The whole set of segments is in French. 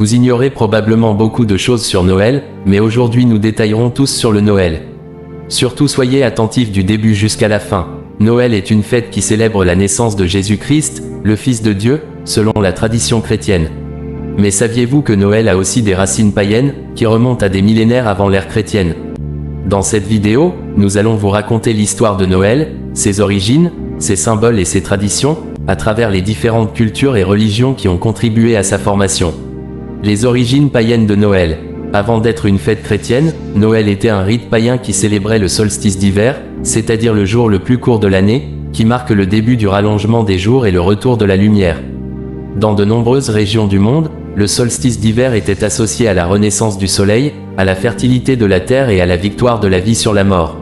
Vous ignorez probablement beaucoup de choses sur Noël, mais aujourd'hui nous détaillerons tous sur le Noël. Surtout soyez attentifs du début jusqu'à la fin. Noël est une fête qui célèbre la naissance de Jésus-Christ, le Fils de Dieu, selon la tradition chrétienne. Mais saviez-vous que Noël a aussi des racines païennes, qui remontent à des millénaires avant l'ère chrétienne? Dans cette vidéo, nous allons vous raconter l'histoire de Noël, ses origines, ses symboles et ses traditions, à travers les différentes cultures et religions qui ont contribué à sa formation. Les origines païennes de Noël. Avant d'être une fête chrétienne, Noël était un rite païen qui célébrait le solstice d'hiver, c'est-à-dire le jour le plus court de l'année, qui marque le début du rallongement des jours et le retour de la lumière. Dans de nombreuses régions du monde, le solstice d'hiver était associé à la renaissance du soleil, à la fertilité de la terre et à la victoire de la vie sur la mort.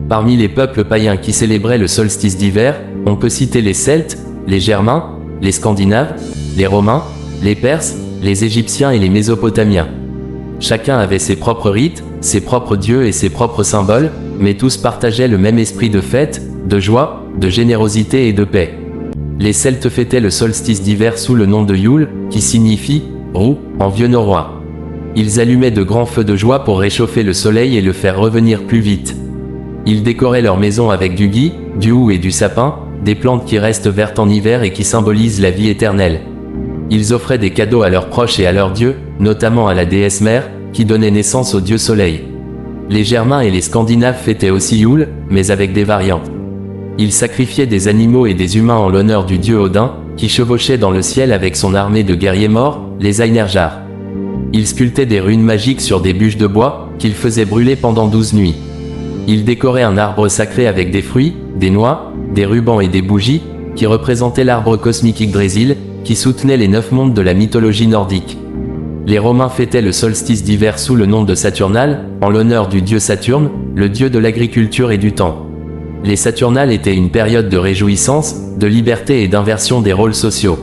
Parmi les peuples païens qui célébraient le solstice d'hiver, on peut citer les Celtes, les Germains, les Scandinaves, les Romains, les Perses, les Égyptiens et les Mésopotamiens. Chacun avait ses propres rites, ses propres dieux et ses propres symboles, mais tous partageaient le même esprit de fête, de joie, de générosité et de paix. Les Celtes fêtaient le solstice d'hiver sous le nom de Yule, qui signifie « roue » en vieux norrois. Ils allumaient de grands feux de joie pour réchauffer le soleil et le faire revenir plus vite. Ils décoraient leur maison avec du gui, du houx et du sapin, des plantes qui restent vertes en hiver et qui symbolisent la vie éternelle. Ils offraient des cadeaux à leurs proches et à leurs dieux, notamment à la déesse mère, qui donnait naissance au dieu soleil. Les Germains et les Scandinaves fêtaient aussi Yule, mais avec des variantes. Ils sacrifiaient des animaux et des humains en l'honneur du dieu Odin, qui chevauchait dans le ciel avec son armée de guerriers morts, les Ainarjar. Ils sculptaient des runes magiques sur des bûches de bois, qu'ils faisaient brûler pendant 12 nuits. Ils décoraient un arbre sacré avec des fruits, des noix, des rubans et des bougies, qui représentaient l'arbre cosmique Yggdrasil, qui soutenait les 9 mondes de la mythologie nordique. Les Romains fêtaient le solstice d'hiver sous le nom de Saturnale, en l'honneur du dieu Saturne, le dieu de l'agriculture et du temps. Les Saturnales étaient une période de réjouissance, de liberté et d'inversion des rôles sociaux.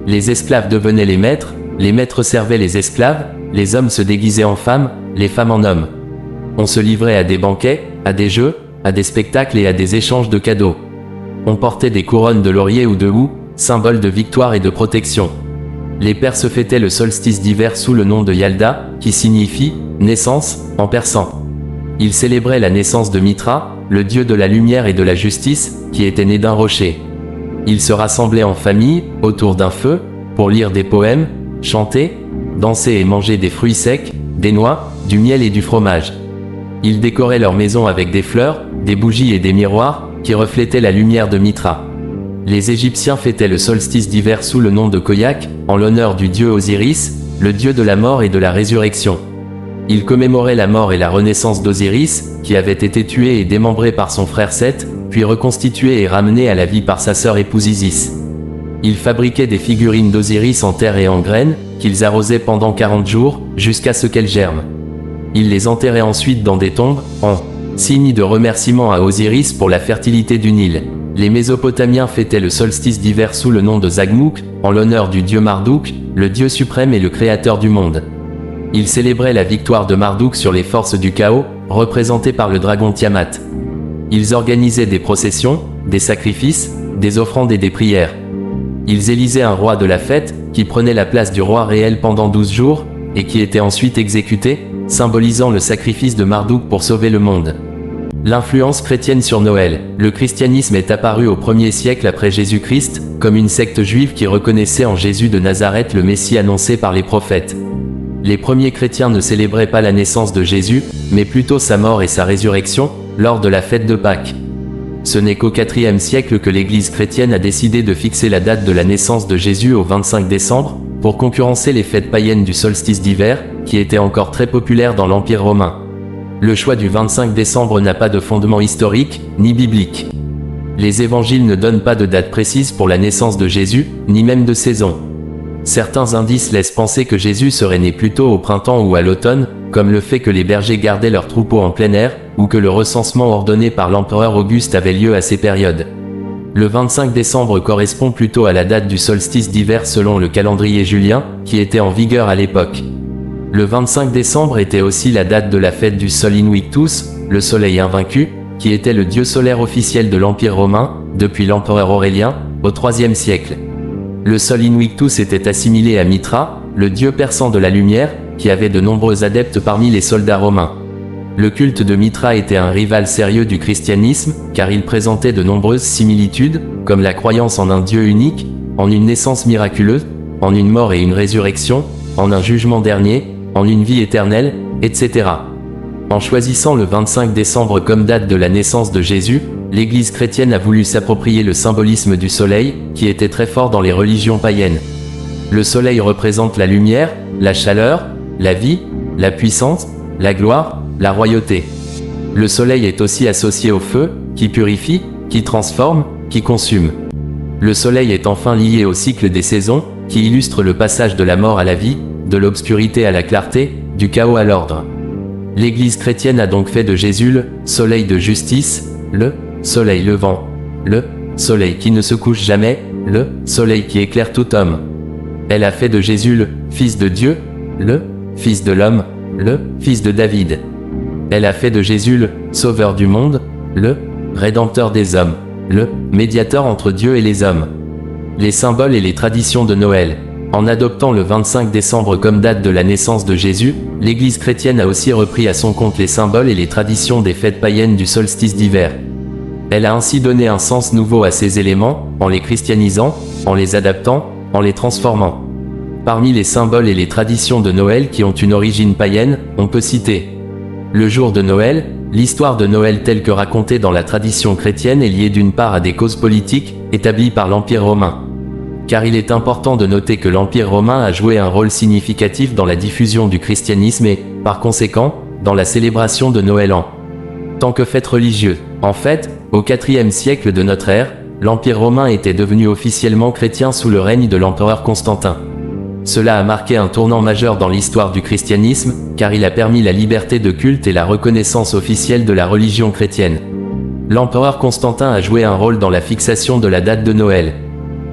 Les esclaves devenaient les maîtres servaient les esclaves, les hommes se déguisaient en femmes, les femmes en hommes. On se livrait à des banquets, à des jeux, à des spectacles et à des échanges de cadeaux. On portait des couronnes de laurier ou de houx, symbole de victoire et de protection. Les Perses fêtaient le solstice d'hiver sous le nom de Yalda, qui signifie « naissance » en persan. Ils célébraient la naissance de Mitra, le dieu de la lumière et de la justice, qui était né d'un rocher. Ils se rassemblaient en famille, autour d'un feu, pour lire des poèmes, chanter, danser et manger des fruits secs, des noix, du miel et du fromage. Ils décoraient leur maison avec des fleurs, des bougies et des miroirs, qui reflétaient la lumière de Mitra. Les Égyptiens fêtaient le solstice d'hiver sous le nom de Khoiak, en l'honneur du dieu Osiris, le dieu de la mort et de la résurrection. Ils commémoraient la mort et la renaissance d'Osiris, qui avait été tué et démembré par son frère Seth, puis reconstitué et ramené à la vie par sa sœur épouse Isis. Ils fabriquaient des figurines d'Osiris en terre et en graines, qu'ils arrosaient pendant 40 jours, jusqu'à ce qu'elles germent. Ils les enterraient ensuite dans des tombes, en signe de remerciement à Osiris pour la fertilité du Nil. Les Mésopotamiens fêtaient le solstice d'hiver sous le nom de Zagmouk, en l'honneur du dieu Marduk, le dieu suprême et le créateur du monde. Ils célébraient la victoire de Marduk sur les forces du chaos, représentées par le dragon Tiamat. Ils organisaient des processions, des sacrifices, des offrandes et des prières. Ils élisaient un roi de la fête, qui prenait la place du roi réel pendant 12 jours, et qui était ensuite exécuté, symbolisant le sacrifice de Marduk pour sauver le monde. L'influence chrétienne sur Noël. Le christianisme est apparu au 1er siècle après Jésus-Christ, comme une secte juive qui reconnaissait en Jésus de Nazareth le Messie annoncé par les prophètes. Les premiers chrétiens ne célébraient pas la naissance de Jésus, mais plutôt sa mort et sa résurrection, lors de la fête de Pâques. Ce n'est qu'au IVe siècle que l'Église chrétienne a décidé de fixer la date de la naissance de Jésus au 25 décembre, pour concurrencer les fêtes païennes du solstice d'hiver, qui étaient encore très populaires dans l'Empire romain. Le choix du 25 décembre n'a pas de fondement historique, ni biblique. Les évangiles ne donnent pas de date précise pour la naissance de Jésus, ni même de saison. Certains indices laissent penser que Jésus serait né plutôt au printemps ou à l'automne, comme le fait que les bergers gardaient leurs troupeaux en plein air, ou que le recensement ordonné par l'empereur Auguste avait lieu à ces périodes. Le 25 décembre correspond plutôt à la date du solstice d'hiver selon le calendrier julien, qui était en vigueur à l'époque. Le 25 décembre était aussi la date de la fête du Sol Invictus, le soleil invaincu, qui était le dieu solaire officiel de l'Empire romain, depuis l'empereur Aurélien, au IIIe siècle. Le Sol Invictus était assimilé à Mitra, le dieu persan de la lumière, qui avait de nombreux adeptes parmi les soldats romains. Le culte de Mithra était un rival sérieux du christianisme, car il présentait de nombreuses similitudes, comme la croyance en un Dieu unique, en une naissance miraculeuse, en une mort et une résurrection, en un jugement dernier, en une vie éternelle, etc. En choisissant le 25 décembre comme date de la naissance de Jésus, l'Église chrétienne a voulu s'approprier le symbolisme du soleil, qui était très fort dans les religions païennes. Le soleil représente la lumière, la chaleur, la vie, la puissance, la gloire, la royauté. Le soleil est aussi associé au feu, qui purifie, qui transforme, qui consume. Le soleil est enfin lié au cycle des saisons, qui illustre le passage de la mort à la vie, de l'obscurité à la clarté, du chaos à l'ordre. L'Église chrétienne a donc fait de Jésus le soleil de justice, le soleil levant, le soleil qui ne se couche jamais, le soleil qui éclaire tout homme. Elle a fait de Jésus le Fils de Dieu, le Fils de l'homme, le Fils de David. Elle a fait de Jésus le Sauveur du monde, le Rédempteur des hommes, le médiateur entre Dieu et les hommes. Les symboles et les traditions de Noël. En adoptant le 25 décembre comme date de la naissance de Jésus, l'Église chrétienne a aussi repris à son compte les symboles et les traditions des fêtes païennes du solstice d'hiver. Elle a ainsi donné un sens nouveau à ces éléments, en les christianisant, en les adaptant, en les transformant. Parmi les symboles et les traditions de Noël qui ont une origine païenne, on peut citer le jour de Noël. L'histoire de Noël telle que racontée dans la tradition chrétienne est liée d'une part à des causes politiques, établies par l'Empire romain. Car il est important de noter que l'Empire romain a joué un rôle significatif dans la diffusion du christianisme et, par conséquent, dans la célébration de Noël en tant que fête religieuse. En fait, au IVe siècle de notre ère, l'Empire romain était devenu officiellement chrétien sous le règne de l'empereur Constantin. Cela a marqué un tournant majeur dans l'histoire du christianisme, car il a permis la liberté de culte et la reconnaissance officielle de la religion chrétienne. L'empereur Constantin a joué un rôle dans la fixation de la date de Noël.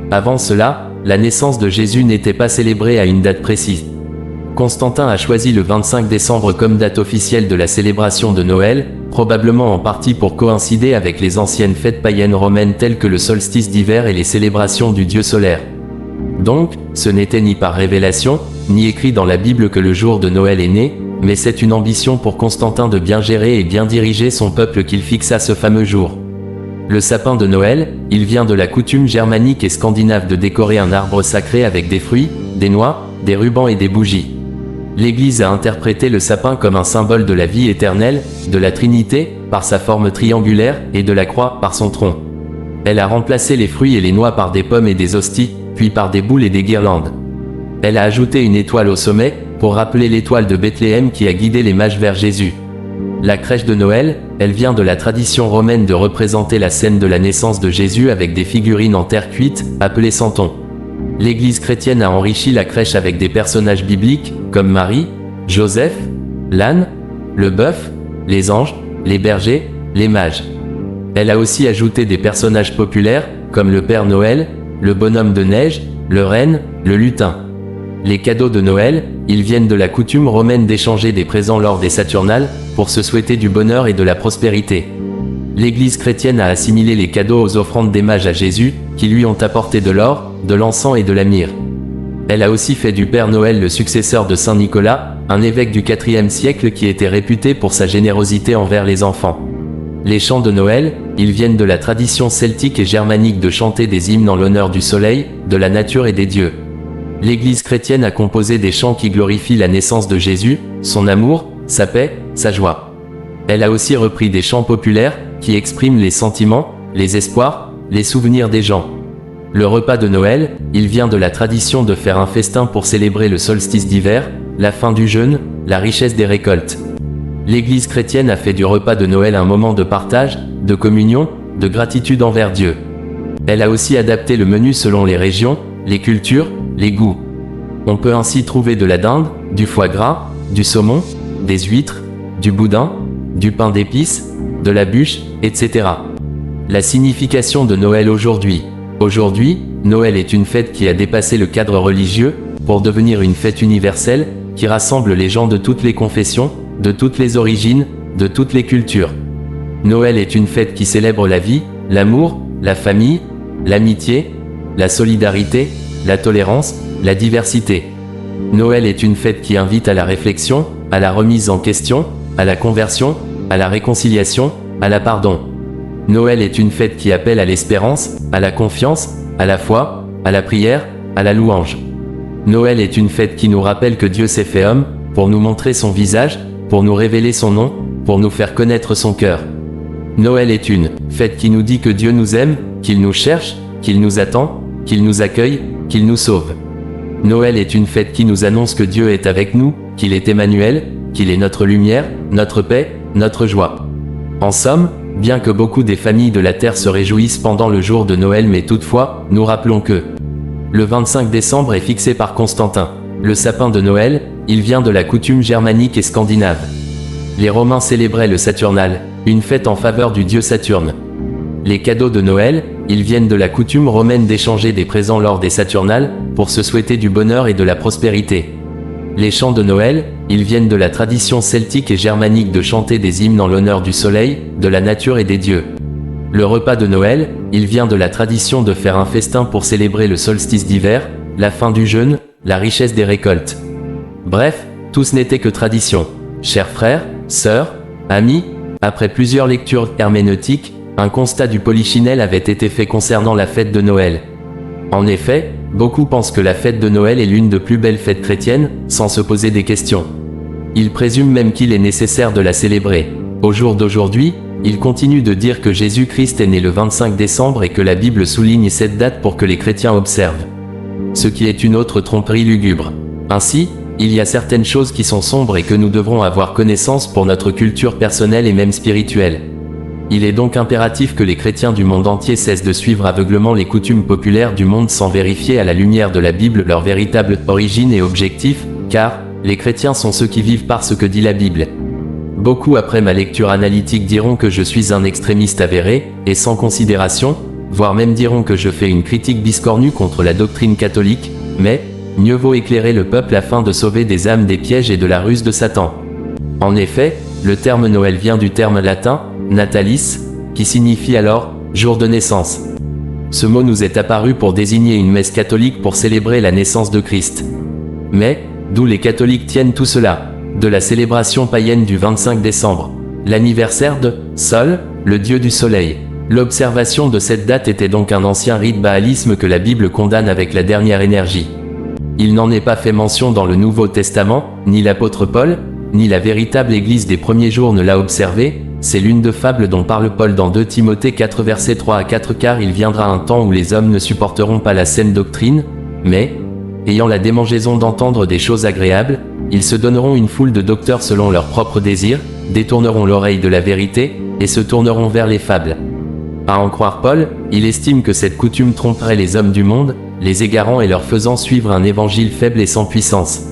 Avant cela, la naissance de Jésus n'était pas célébrée à une date précise. Constantin a choisi le 25 décembre comme date officielle de la célébration de Noël, probablement en partie pour coïncider avec les anciennes fêtes païennes romaines telles que le solstice d'hiver et les célébrations du dieu solaire. Donc, ce n'était ni par révélation, ni écrit dans la Bible que le jour de Noël est né, mais c'est une ambition pour Constantin de bien gérer et bien diriger son peuple qu'il fixa ce fameux jour. Le sapin de Noël, il vient de la coutume germanique et scandinave de décorer un arbre sacré avec des fruits, des noix, des rubans et des bougies. L'Église a interprété le sapin comme un symbole de la vie éternelle, de la Trinité, par sa forme triangulaire, et de la croix, par son tronc. Elle a remplacé les fruits et les noix par des pommes et des hosties, puis par des boules et des guirlandes. Elle a ajouté une étoile au sommet, pour rappeler l'étoile de Bethléem qui a guidé les mages vers Jésus. La crèche de Noël, elle vient de la tradition romaine de représenter la scène de la naissance de Jésus avec des figurines en terre cuite, appelées santons. L'Église chrétienne a enrichi la crèche avec des personnages bibliques, comme Marie, Joseph, l'âne, le bœuf, les anges, les bergers, les mages. Elle a aussi ajouté des personnages populaires, comme le Père Noël, le bonhomme de neige, le renne, le lutin. Les cadeaux de Noël, ils viennent de la coutume romaine d'échanger des présents lors des Saturnales, pour se souhaiter du bonheur et de la prospérité. L'Église chrétienne a assimilé les cadeaux aux offrandes des mages à Jésus, qui lui ont apporté de l'or, de l'encens et de la myrrhe. Elle a aussi fait du Père Noël le successeur de Saint Nicolas, un évêque du IVe siècle qui était réputé pour sa générosité envers les enfants. Les chants de Noël, ils viennent de la tradition celtique et germanique de chanter des hymnes en l'honneur du soleil, de la nature et des dieux. L'Église chrétienne a composé des chants qui glorifient la naissance de Jésus, son amour, sa paix, sa joie. Elle a aussi repris des chants populaires, qui expriment les sentiments, les espoirs, les souvenirs des gens. Le repas de Noël, il vient de la tradition de faire un festin pour célébrer le solstice d'hiver, la fin du jeûne, la richesse des récoltes. L'Église chrétienne a fait du repas de Noël un moment de partage, de communion, de gratitude envers Dieu. Elle a aussi adapté le menu selon les régions, les cultures, les goûts. On peut ainsi trouver de la dinde, du foie gras, du saumon, des huîtres, du boudin, du pain d'épices, de la bûche, etc. La signification de Noël aujourd'hui. Aujourd'hui, Noël est une fête qui a dépassé le cadre religieux, pour devenir une fête universelle, qui rassemble les gens de toutes les confessions, de toutes les origines, de toutes les cultures. Noël est une fête qui célèbre la vie, l'amour, la famille, l'amitié, la solidarité, la tolérance, la diversité. Noël est une fête qui invite à la réflexion, à la remise en question, à la conversion, à la réconciliation, à la pardon. Noël est une fête qui appelle à l'espérance, à la confiance, à la foi, à la prière, à la louange. Noël est une fête qui nous rappelle que Dieu s'est fait homme, pour nous montrer son visage, pour nous révéler son nom, pour nous faire connaître son cœur. Noël est une fête qui nous dit que Dieu nous aime, qu'il nous cherche, qu'il nous attend, qu'il nous accueille, qu'il nous sauve. Noël est une fête qui nous annonce que Dieu est avec nous, qu'il est Emmanuel, qu'il est notre lumière, notre paix, notre joie. En somme, bien que beaucoup des familles de la terre se réjouissent pendant le jour de Noël, mais toutefois, nous rappelons que le 25 décembre est fixé par Constantin. Le sapin de Noël, il vient de la coutume germanique et scandinave. Les Romains célébraient le Saturnal, une fête en faveur du dieu Saturne. Les cadeaux de Noël, ils viennent de la coutume romaine d'échanger des présents lors des Saturnales, pour se souhaiter du bonheur et de la prospérité. Les chants de Noël, ils viennent de la tradition celtique et germanique de chanter des hymnes en l'honneur du soleil, de la nature et des dieux. Le repas de Noël, il vient de la tradition de faire un festin pour célébrer le solstice d'hiver, la fin du jeûne, la richesse des récoltes. Bref, tout ce n'était que tradition. Chers frères, sœurs, amis, après plusieurs lectures herméneutiques, un constat du Polichinelle avait été fait concernant la fête de Noël. En effet, beaucoup pensent que la fête de Noël est l'une des plus belles fêtes chrétiennes, sans se poser des questions. Ils présument même qu'il est nécessaire de la célébrer. Au jour d'aujourd'hui, ils continuent de dire que Jésus-Christ est né le 25 décembre et que la Bible souligne cette date pour que les chrétiens observent. Ce qui est une autre tromperie lugubre. Ainsi, il y a certaines choses qui sont sombres et que nous devrons avoir connaissance pour notre culture personnelle et même spirituelle. Il est donc impératif que les chrétiens du monde entier cessent de suivre aveuglement les coutumes populaires du monde sans vérifier à la lumière de la Bible leur véritable origine et objectif, car les chrétiens sont ceux qui vivent par ce que dit la Bible. Beaucoup après ma lecture analytique diront que je suis un extrémiste avéré, et sans considération, voire même diront que je fais une critique biscornue contre la doctrine catholique, mais mieux vaut éclairer le peuple afin de sauver des âmes des pièges et de la ruse de Satan. En effet, le terme Noël vient du terme latin natalis, qui signifie alors jour de naissance. Ce mot nous est apparu pour désigner une messe catholique pour célébrer la naissance de Christ. Mais, d'où les catholiques tiennent tout cela? De la célébration païenne du 25 décembre, l'anniversaire de Sol, le dieu du soleil. L'observation de cette date était donc un ancien rite baalisme que la Bible condamne avec la dernière énergie. Il n'en est pas fait mention dans le Nouveau Testament, ni l'apôtre Paul, ni la véritable Église des premiers jours ne l'a observé. C'est l'une de fables dont parle Paul dans 2 Timothée 4 versets 3 à 4 car il viendra un temps où les hommes ne supporteront pas la saine doctrine, mais, ayant la démangeaison d'entendre des choses agréables, ils se donneront une foule de docteurs selon leurs propres désirs, détourneront l'oreille de la vérité, et se tourneront vers les fables. À en croire Paul, il estime que cette coutume tromperait les hommes du monde, les égarant et leur faisant suivre un évangile faible et sans puissance.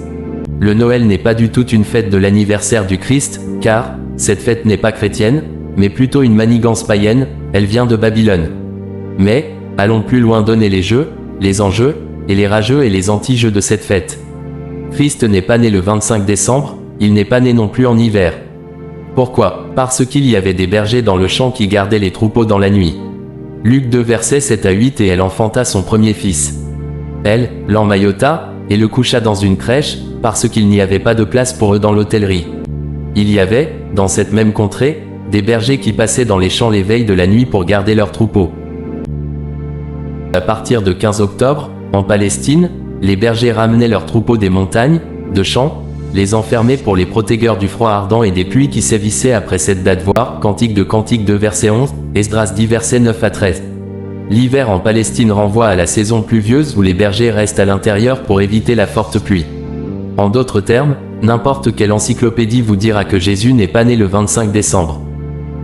Le Noël n'est pas du tout une fête de l'anniversaire du Christ, car cette fête n'est pas chrétienne, mais plutôt une manigance païenne, elle vient de Babylone. Mais, allons plus loin donner les jeux, les enjeux, et les rageux et les anti-jeux de cette fête. Christ n'est pas né le 25 décembre, il n'est pas né non plus en hiver. Pourquoi? Parce qu'il y avait des bergers dans le champ qui gardaient les troupeaux dans la nuit. Luc 2 versets 7 à 8 et elle enfanta son premier fils. Elle l'emmaillota, et le coucha dans une crèche, parce qu'il n'y avait pas de place pour eux dans l'hôtellerie. Il y avait, dans cette même contrée, des bergers qui passaient dans les champs les veilles de la nuit pour garder leurs troupeaux. À partir de 15 octobre, en Palestine, les bergers ramenaient leurs troupeaux des montagnes, de champs, les enfermaient pour les protéger du froid ardent et des pluies qui sévissaient après cette date. Voir Cantique de Cantique 2 verset 11, Esdras 10 verset 9 à 13. L'hiver en Palestine renvoie à la saison pluvieuse où les bergers restent à l'intérieur pour éviter la forte pluie. En d'autres termes, n'importe quelle encyclopédie vous dira que Jésus n'est pas né le 25 décembre.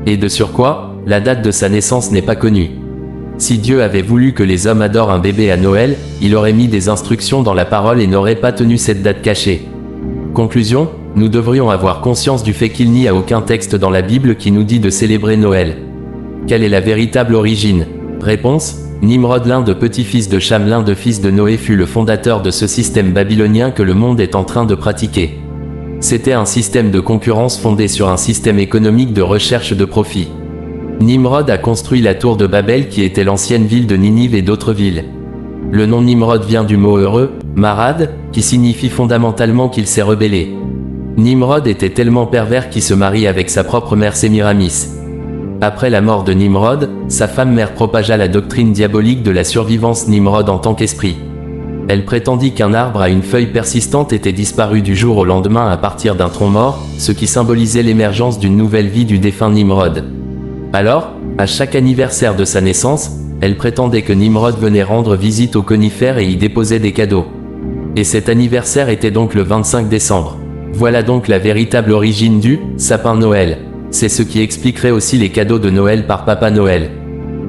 Et de surcroît, la date de sa naissance n'est pas connue. Si Dieu avait voulu que les hommes adorent un bébé à Noël, il aurait mis des instructions dans la parole et n'aurait pas tenu cette date cachée. Conclusion, nous devrions avoir conscience du fait qu'il n'y a aucun texte dans la Bible qui nous dit de célébrer Noël. Quelle est la véritable origine? Réponse, Nimrod, l'un de petits-fils de Cham, l'un de fils de Noé, fut le fondateur de ce système babylonien que le monde est en train de pratiquer. C'était un système de concurrence fondé sur un système économique de recherche de profit. Nimrod a construit la tour de Babel qui était l'ancienne ville de Ninive et d'autres villes. Le nom Nimrod vient du mot heureux, Marad, qui signifie fondamentalement qu'il s'est rebellé. Nimrod était tellement pervers qu'il se marie avec sa propre mère Sémiramis. Après la mort de Nimrod, sa femme mère propagea la doctrine diabolique de la survivance Nimrod en tant qu'esprit. Elle prétendit qu'un arbre à une feuille persistante était disparu du jour au lendemain à partir d'un tronc mort, ce qui symbolisait l'émergence d'une nouvelle vie du défunt Nimrod. Alors, à chaque anniversaire de sa naissance, elle prétendait que Nimrod venait rendre visite aux conifères et y déposait des cadeaux. Et cet anniversaire était donc le 25 décembre. Voilà donc la véritable origine du sapin Noël. C'est ce qui expliquerait aussi les cadeaux de Noël par Papa Noël.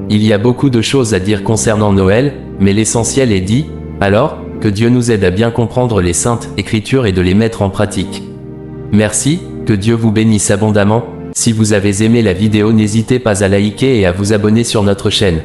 Il y a beaucoup de choses à dire concernant Noël, mais l'essentiel est dit. Alors, que Dieu nous aide à bien comprendre les saintes Écritures et de les mettre en pratique. Merci, que Dieu vous bénisse abondamment. Si vous avez aimé la vidéo, n'hésitez pas à liker et à vous abonner sur notre chaîne.